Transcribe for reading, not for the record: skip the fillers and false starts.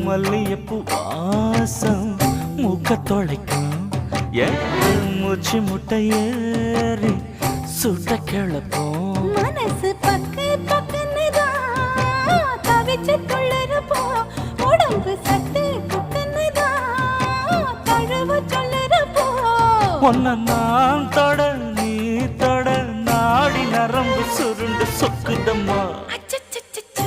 மல்லியப்பூ வாசம் மூக்க தொலைக்கும் மூச்சு முட்டை ஏறி சுட்ட கிளப்போம் மனசு பக்கு பக்குன்னுதான் தவிச்சு துள்ளறப்போ உடம்பு சட்டு குக்குன்னுதான் தழுவு சொல்லுறப்போ ஒன்ன நான் தொட நீ தொட நாடி நரம்பு சுருண்டு சொக்குதம்மா அச்சச்சச்சோ